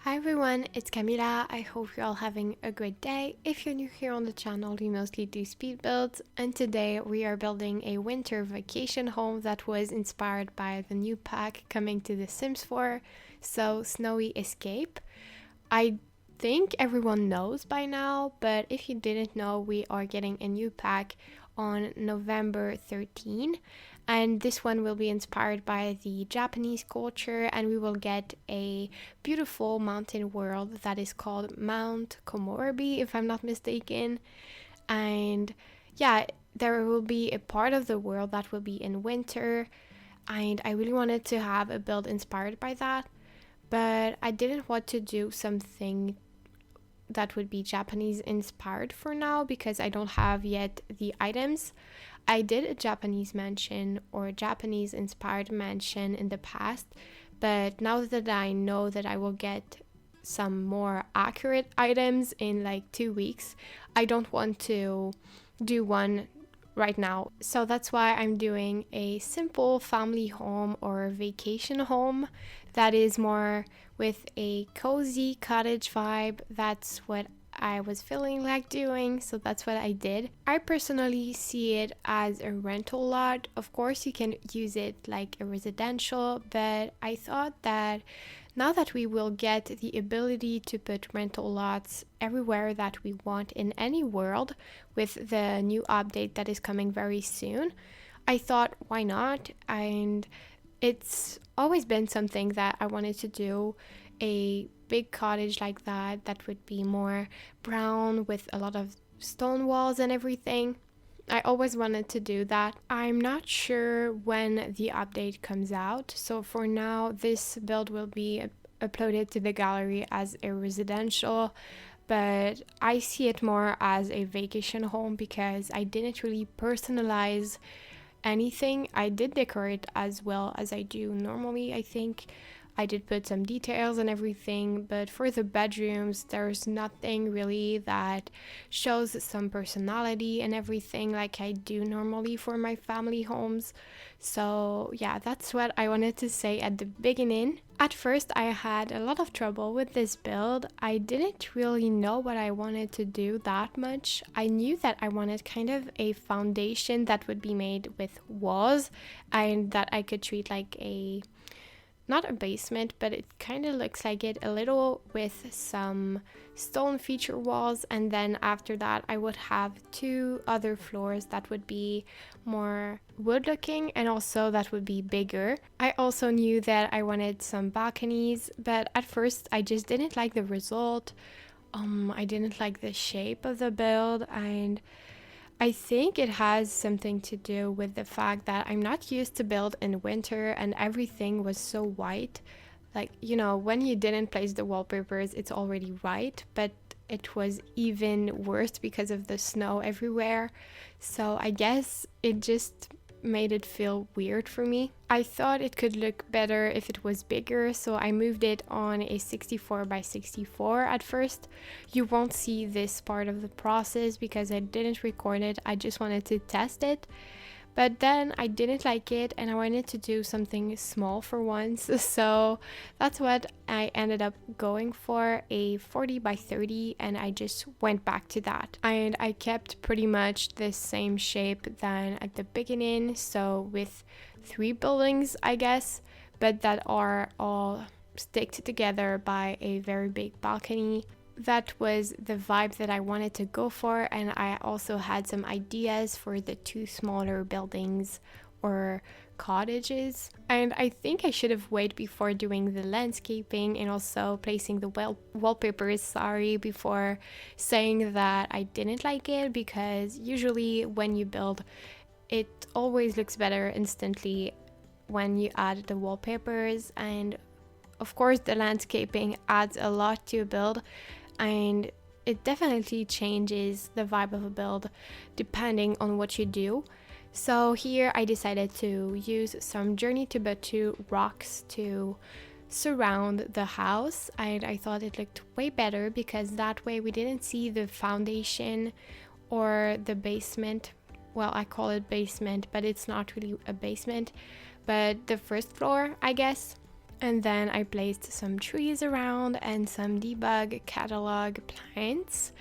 Hi everyone, it's Kamila. I hope you're all having a great day. If you're new here on the channel, we mostly do speed builds, and today we are building a winter vacation home that was inspired by the new pack coming to The Sims 4, so Snowy Escape. I think everyone knows by now, but if you didn't know, we are getting a new pack on November 13, and this one will be inspired by the Japanese culture, and we will get a beautiful mountain world that is called Mount Komorebi, if I'm not mistaken. And yeah, there will be a part of the world that will be in winter, and I really wanted to have a build inspired by that, but I didn't want to do something that would be Japanese inspired for now because I don't have yet the items. I did a Japanese mansion or a Japanese inspired mansion in the past, but now that I know that I will get some more accurate items in like 2 weeks, I don't want to do one right now. So that's why I'm doing a simple family home or vacation home that is more with a cozy cottage vibe. That's what I was feeling like doing, so that's what I did. I personally see it as a rental lot. Of course, you can use it like a residential, but I thought that now that we will get the ability to put rental lots everywhere that we want in any world with the new update that is coming very soon, I thought, why not? And it's always been something that I wanted to do, a big cottage like that would be more brown with a lot of stone walls and everything. I always wanted to do that. I'm not sure when the update comes out, so for now this build will be uploaded to the gallery as a residential, but I see it more as a vacation home because I didn't really personalize anything. I did decorate as well as I do normally. I think I did put some details and everything, but for the bedrooms there's nothing really that shows some personality and everything like I do normally for my family homes. So yeah, that's what I wanted to say at the beginning. At first I had a lot of trouble with this build. I didn't really know what I wanted to do that much. I knew that I wanted kind of a foundation that would be made with walls and that I could treat like a, not a basement, but it kind of looks like it a little, with some stone feature walls, and then after that I would have 2 other floors that would be more wood looking and also that would be bigger. I also knew that I wanted some balconies, but at first I just didn't like the result. I didn't like the shape of the build, and I think it has something to do with the fact that I'm not used to build in winter and everything was so white. Like, you know, when you didn't place the wallpapers, it's already white, but it was even worse because of the snow everywhere. So I guess it just made it feel weird for me. I thought it could look better if it was bigger, so I moved it on a 64 by 64 at first. You won't see this part of the process because I didn't record it. I just wanted to test it. But then I didn't like it and I wanted to do something small for once, so that's what I ended up going for, a 40 by 30, and I just went back to that. And I kept pretty much the same shape than at the beginning, so with 3 buildings I guess, but that are all sticked together by a very big balcony. That was the vibe that I wanted to go for, and I also had some ideas for the 2 smaller buildings or cottages. And I think I should have waited before doing the landscaping and also placing the wallpapers, before saying that I didn't like it, because usually when you build, it always looks better instantly when you add the wallpapers. And of course the landscaping adds a lot to a build, and it definitely changes the vibe of a build depending on what you do. So here I decided to use some Journey to Batu rocks to surround the house, and I thought it looked way better because that way we didn't see the foundation or the basement. Well, I call it basement, but it's not really a basement, but the first floor, I guess. And then I placed some trees around and some debug catalog plants.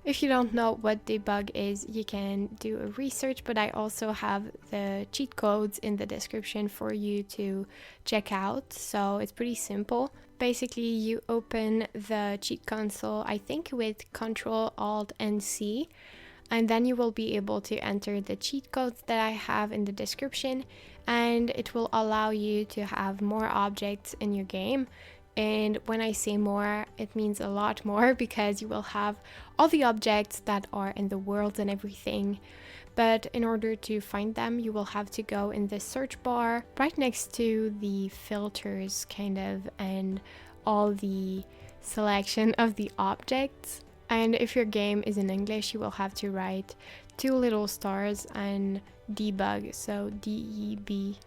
If you don't know what debug is, you can do a research, but I also have the cheat codes in the description for you to check out. So it's pretty simple. Basically, you open the cheat console, I think with Control, Alt, and C, and then you will be able to enter the cheat codes that I have in the description, and it will allow you to have more objects in your game. And when I say more, it means a lot more, because you will have all the objects that are in the world and everything. But in order to find them, you will have to go in the search bar right next to the filters kind of, and all the selection of the objects. And if your game is in English, you will have to write 2 little stars and debug, so DEBUJ.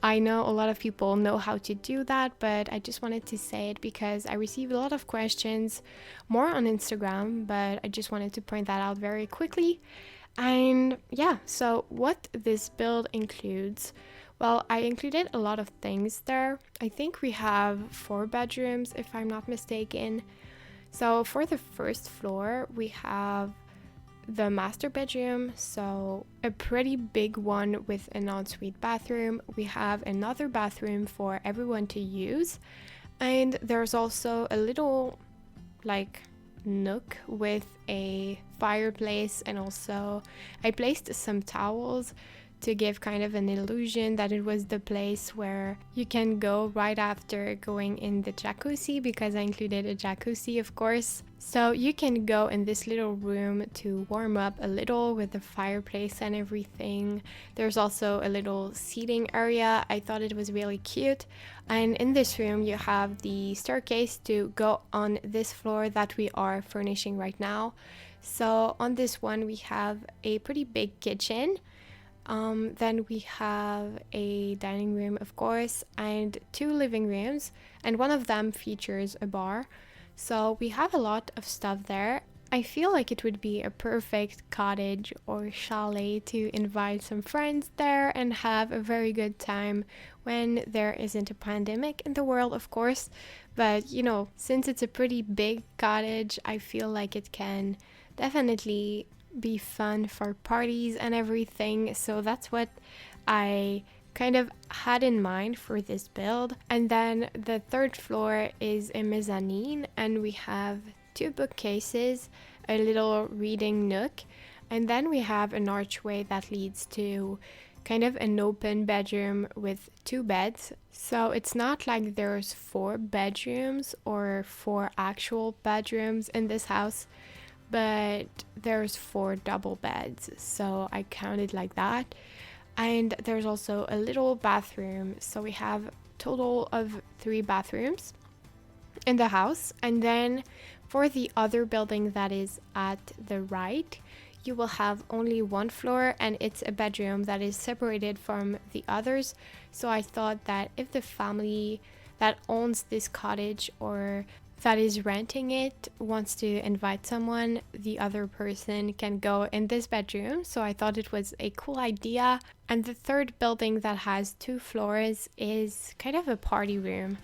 I know a lot of people know how to do that, but I just wanted to say it because I received a lot of questions, more on Instagram, but I just wanted to point that out very quickly. And yeah, so what this build includes, well, I included a lot of things there. I think we have 4 bedrooms, if I'm not mistaken. So for the first floor, we have the master bedroom, so a pretty big one with an ensuite bathroom. We have another bathroom for everyone to use, and there's also a little like nook with a fireplace, and also I placed some towels to give kind of an illusion that it was the place where you can go right after going in the jacuzzi, because I included a jacuzzi, of course. So you can go in this little room to warm up a little with the fireplace and everything. There's also a little seating area. I thought it was really cute. And in this room you have the staircase to go on this floor that we are furnishing right now. So on this one we have a pretty big kitchen. Then we have a dining room, of course, and 2 living rooms, and one of them features a bar. So we have a lot of stuff there. I feel like it would be a perfect cottage or chalet to invite some friends there and have a very good time when there isn't a pandemic in the world, of course. But you know, since it's a pretty big cottage, I feel like it can definitely be fun for parties and everything. So that's what I kind of had in mind for this build. And then the third floor is a mezzanine, and we have 2 bookcases, a little reading nook, and then we have an archway that leads to kind of an open bedroom with 2 beds. So it's not like there's 4 bedrooms or 4 actual bedrooms in this house, but there's 4 double beds, so I counted like that. And there's also a little bathroom, so we have total of 3 bathrooms in the house. And then for the other building that is at the right, you will have only 1 floor, and it's a bedroom that is separated from the others. So I thought that if the family that owns this cottage or that is renting it wants to invite someone, the other person can go in this bedroom. So I thought it was a cool idea. And the third building that has 2 floors is kind of a party room.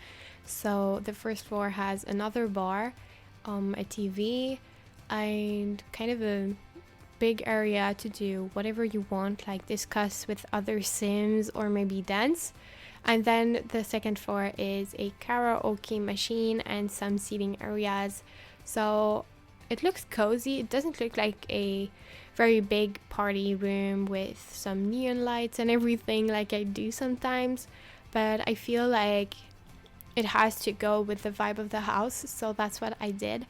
So the first floor has another bar, a TV, and kind of a big area to do whatever you want, like discuss with other Sims or maybe dance. And then the second floor is a karaoke machine and some seating areas. So it looks cozy. It doesn't look like a very big party room with some neon lights and everything like I do sometimes, but I feel like it has to go with the vibe of the house, so that's what I did.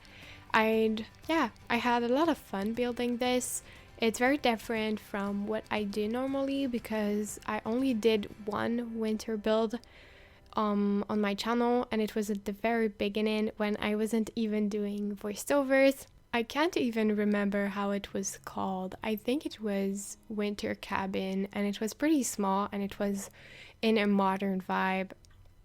And yeah, I had a lot of fun building this. It's very different from what I do normally, because I only did 1 winter build on my channel, and it was at the very beginning when I wasn't even doing voiceovers. I can't even remember how it was called. I think it was Winter Cabin, and it was pretty small, and it was in a modern vibe.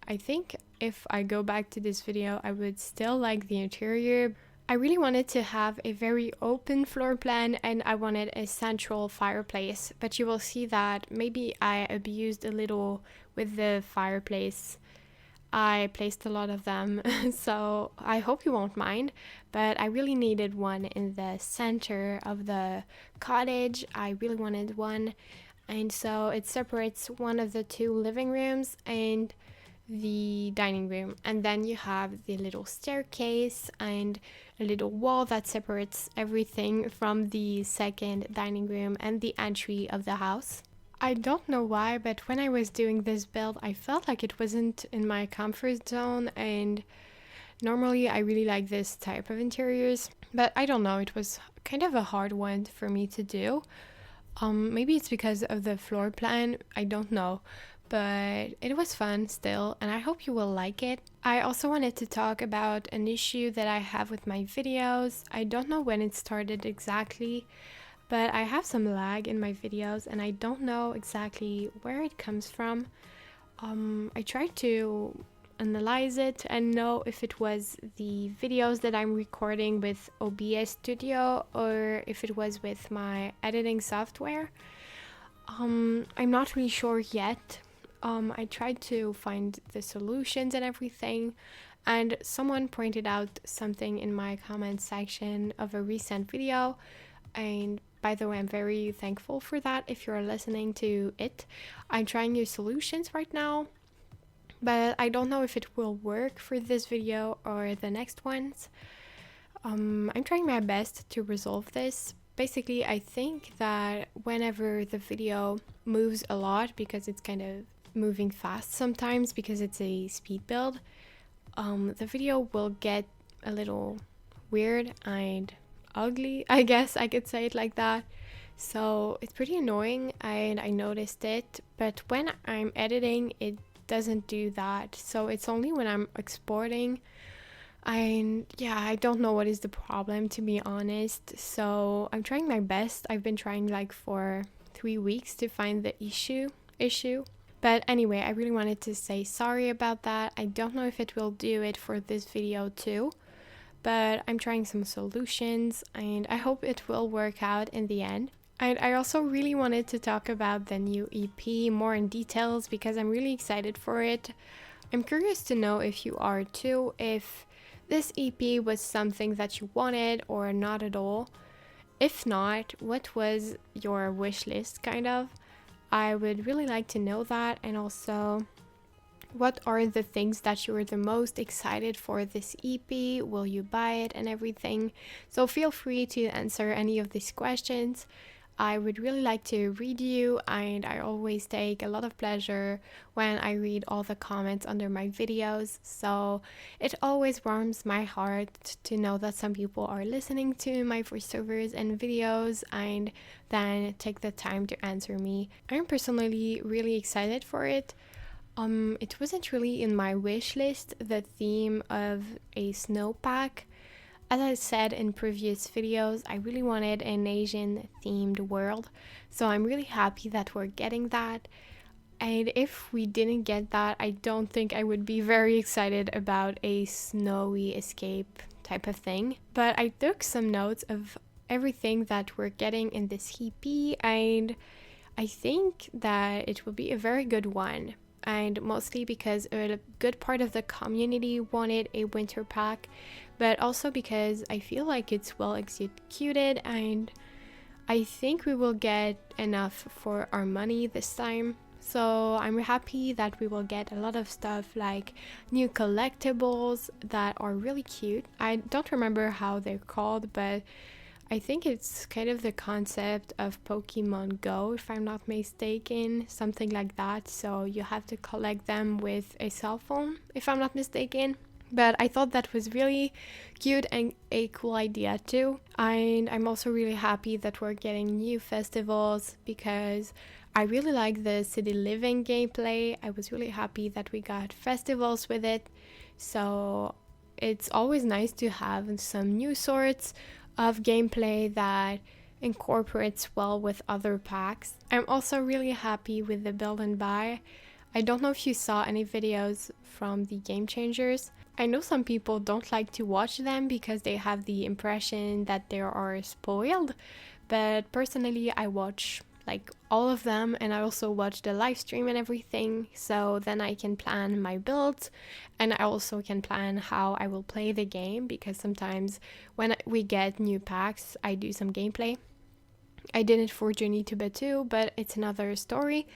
I think if I go back to this video, I would still like the interior, I really wanted to have a very open floor plan and I wanted a central fireplace, but you will see that maybe I abused a little with the fireplace. I placed a lot of them, so I hope you won't mind, but I really needed one in the center of the cottage. I really wanted one, and so it separates one of the two living rooms and the dining room, and then you have the little staircase and a little wall that separates everything from the second dining room and the entry of the house. I don't know why, but when I was doing this build, I felt like it wasn't in my comfort zone, and normally I really like this type of interiors, but I don't know, it was kind of a hard one for me to do. Maybe it's because of the floor plan, I don't know, but it was fun still, and I hope you will like it. I also wanted to talk about an issue that I have with my videos. I don't know when it started exactly, but I have some lag in my videos and I don't know exactly where it comes from. I tried to analyze it and know if it was the videos that I'm recording with OBS Studio or if it was with my editing software. I'm not really sure yet. I tried to find the solutions and everything, and someone pointed out something in my comment section of a recent video, and by the way, I'm very thankful for that if you're listening to it. I'm trying new solutions right now, but I don't know if it will work for this video or the next ones. I'm trying my best to resolve this. Basically, I think that whenever the video moves a lot, because it's kind of moving fast sometimes because it's a speed build, the video will get a little weird and ugly, I guess I could say it like that. So it's pretty annoying and I noticed it, but when I'm editing it doesn't do that, so it's only when I'm exporting. And yeah, I don't know what is the problem, to be honest, so I'm trying my best. I've been trying like for 3 weeks to find the issue. But anyway, I really wanted to say sorry about that. I don't know if it will do it for this video too, but I'm trying some solutions and I hope it will work out in the end. And I also really wanted to talk about the new EP more in details because I'm really excited for it. I'm curious to know if you are too, if this EP was something that you wanted or not at all. If not, what was your wish list kind of? I would really like to know that, and also what are the things that you are the most excited for this EP? Will you buy it and everything? So feel free to answer any of these questions. I would really like to read you, and I always take a lot of pleasure when I read all the comments under my videos, so it always warms my heart to know that some people are listening to my voiceovers and videos and then take the time to answer me. I'm personally really excited for it. It wasn't really in my wish list, the theme of a snowpack. As I said in previous videos, I really wanted an Asian themed world, so I'm really happy that we're getting that. And if we didn't get that, I don't think I would be very excited about a snowy escape type of thing. But I took some notes of everything that we're getting in this EP, and I think that it will be a very good one. And mostly because a good part of the community wanted a winter pack, but also because I feel like it's well executed and I think we will get enough for our money this time. So I'm happy that we will get a lot of stuff like new collectibles that are really cute. I don't remember how they're called, but I think it's kind of the concept of Pokemon Go, if I'm not mistaken, something like that. So you have to collect them with a cell phone, if I'm not mistaken. But I thought that was really cute and a cool idea too. And I'm also really happy that we're getting new festivals because I really like the city living gameplay. I was really happy that we got festivals with it. So it's always nice to have some new sorts of gameplay that incorporates well with other packs. I'm also really happy with the build and buy. I don't know if you saw any videos from the Game Changers. I know some people don't like to watch them because they have the impression that they are spoiled, but personally I watch like all of them, and I also watch the live stream and everything, so then I can plan my builds, and I also can plan how I will play the game, because sometimes when we get new packs I do some gameplay. I did it for Journey to Batu, but it's another story.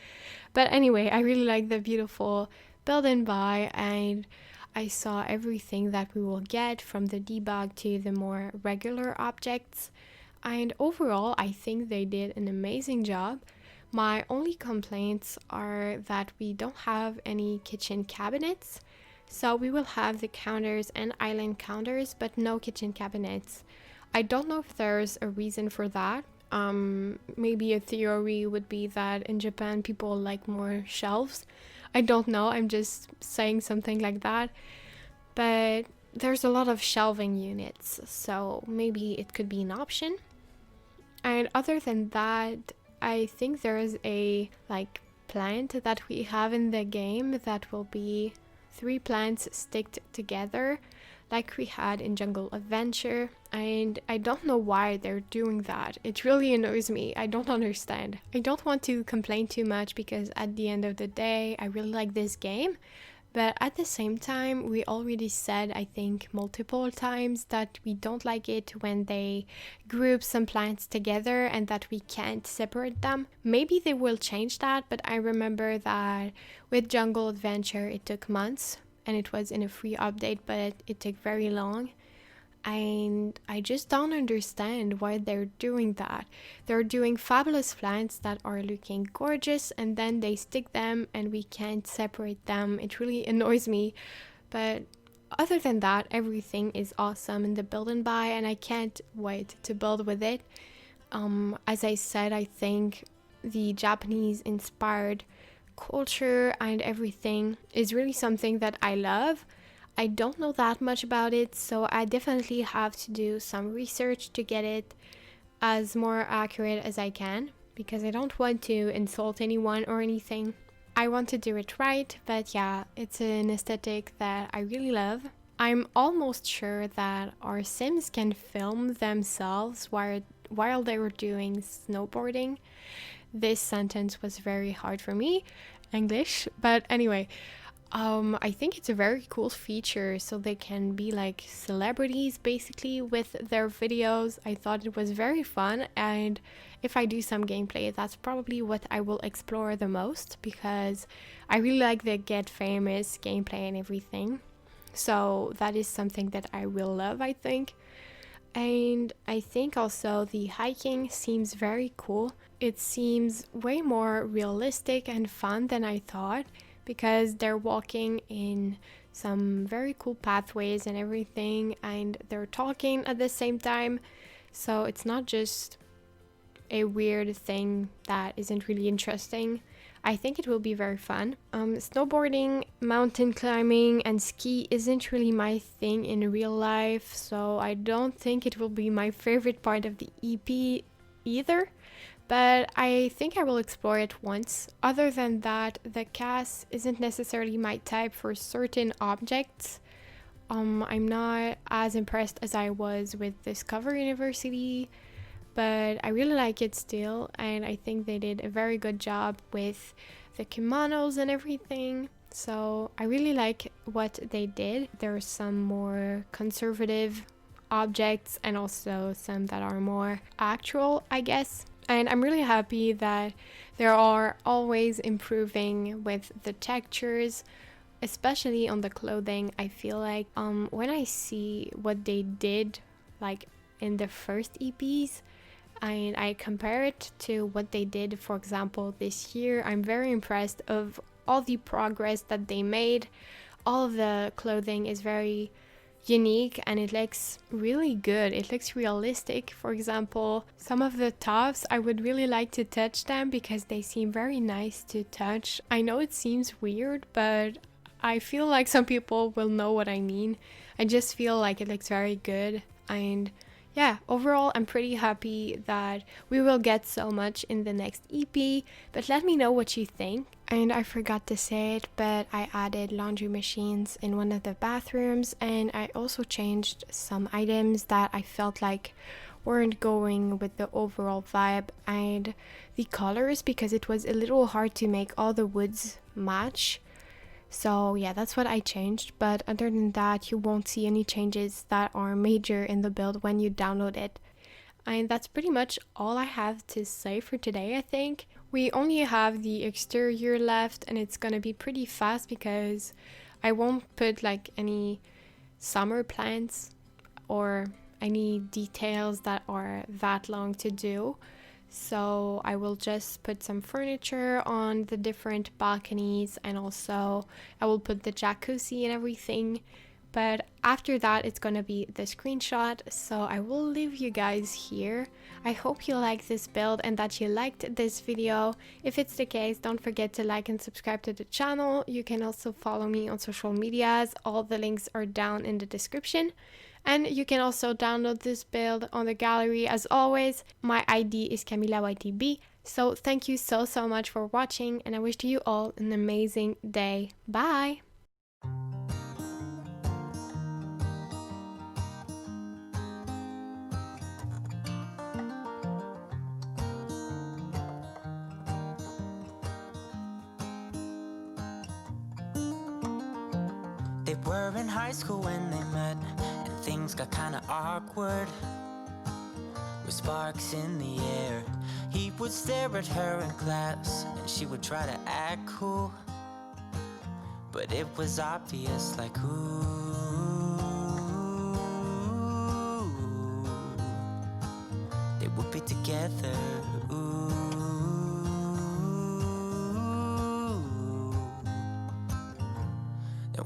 But anyway, I really like the beautiful build and buy, and I saw everything that we will get from the debug to the more regular objects. And overall, I think they did an amazing job. My only complaints are that we don't have any kitchen cabinets. So we will have the counters and island counters, but no kitchen cabinets. I don't know if there's a reason for that. Maybe a theory would be that in Japan people like more shelves. I don't know, I'm just saying something like that. But there's a lot of shelving units, so maybe it could be an option. And other than that, I think there's a like plant that we have in the game that will be 3 plants sticked together like we had in Jungle Adventure, and I don't know why they're doing that. It really annoys me. I don't understand. I don't want to complain too much because at the end of the day I really like this game. But at the same time, we already said, I think, multiple times that we don't like it when they group some plants together and that we can't separate them. Maybe they will change that, but I remember that with Jungle Adventure it took months and it was in a free update, but it took very long. And I just don't understand why they're doing that. They're doing fabulous plants that are looking gorgeous and then they stick them and we can't separate them. It really annoys me. But other than that, everything is awesome in the build and buy, and I can't wait to build with it. As I said, I think the Japanese inspired culture and everything is really something that I love. I don't know that much about it, so I definitely have to do some research to get it as more accurate as I can, because I don't want to insult anyone or anything. I want to do it right, but yeah, it's an aesthetic that I really love. I'm almost sure that our Sims can film themselves while they were doing snowboarding. This sentence was very hard for me, English, but anyway. I think it's a very cool feature, so they can be like celebrities basically with their videos. I thought it was very fun, and if I do some gameplay, that's probably what I will explore the most, because I really like the get famous gameplay and everything. So that is something that I will love, I think. And I think also the hiking seems very cool. It seems way more realistic and fun than I thought, because they're walking in some very cool pathways and everything, and they're talking at the same time. So it's not just a weird thing that isn't really interesting. I think it will be very fun. Snowboarding, mountain climbing, and ski isn't really my thing in real life, so I don't think it will be my favorite part of the EP either. But I think I will explore it once. Other than that, the cast isn't necessarily my type for certain objects. I'm not as impressed as I was with Discover University, but I really like it still, and I think they did a very good job with the kimonos and everything. So I really like what they did. There are some more conservative objects and also some that are more actual, I guess. And I'm really happy that they are always improving with the textures, especially on the clothing. I feel like when I see what they did like in the first EPs and I compare it to what they did, for example, this year, I'm very impressed of all the progress that they made. All of the clothing is very unique and it looks really good. It looks realistic. For example, some of the tops, I would really like to touch them because they seem very nice to touch. I know it seems weird, but I feel like some people will know what I mean. I just feel like it looks very good, and yeah, overall, I'm pretty happy that we will get so much in the next EP, but let me know what you think. And I forgot to say it, but I added laundry machines in one of the bathrooms, and I also changed some items that I felt like weren't going with the overall vibe and the colors, because it was a little hard to make all the woods match. So yeah, that's what I changed, but other than that, you won't see any changes that are major in the build when you download it. And that's pretty much all I have to say for today, I think. We only have the exterior left, and it's gonna be pretty fast because I won't put like any summer plants or any details that are that long to do. So I will just put some furniture on the different balconies, and also I will put the jacuzzi and everything. But after that, it's gonna be the screenshot, so I will leave you guys here. I hope you liked this build and that you liked this video. If it's the case, don't forget to like and subscribe to the channel. You can also follow me on social medias. All the links are down in the description. And you can also download this build on the gallery as always. My ID is KamilaYtb. So thank you so much for watching, and I wish you all an amazing day. Bye! They were in high school when they met, and things got kinda awkward. With sparks in the air, he would stare at her in class, and she would try to act cool. But it was obvious, like, ooh, they would be together, ooh.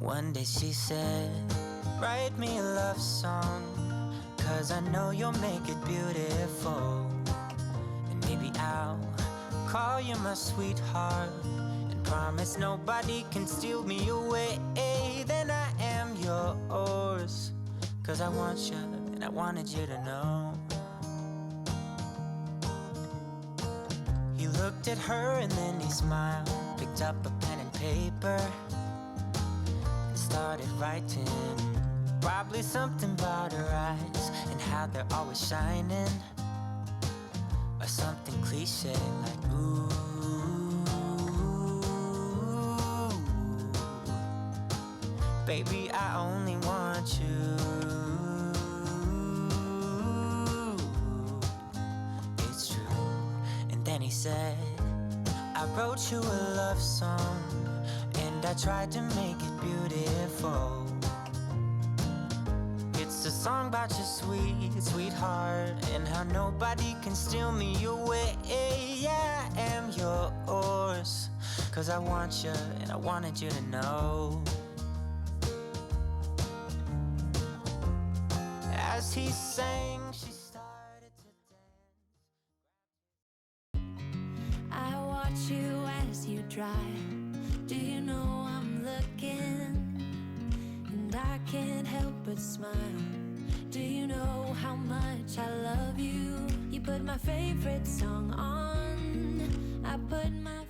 One day she said, write me a love song, 'cause I know you'll make it beautiful. And maybe I'll call you my sweetheart, and promise nobody can steal me away. Then I am yours, 'cause I want you, and I wanted you to know. He looked at her and then he smiled, picked up a pen and paper, started writing. Probably something about her eyes and how they're always shining, or something cliche like ooh. Baby, I only want you. It's true. And then he said, I wrote you a love song, and I tried to make it beautiful. It's a song about your sweet, sweetheart, and how nobody can steal me away. Yeah, I am yours, 'cause I want you, and I wanted you to know. As he sang, she started to dance. I watch you as you drive. Do you know I'm looking? And I can't help but smile. Do you know how much I love you? You put my favorite song on. I put my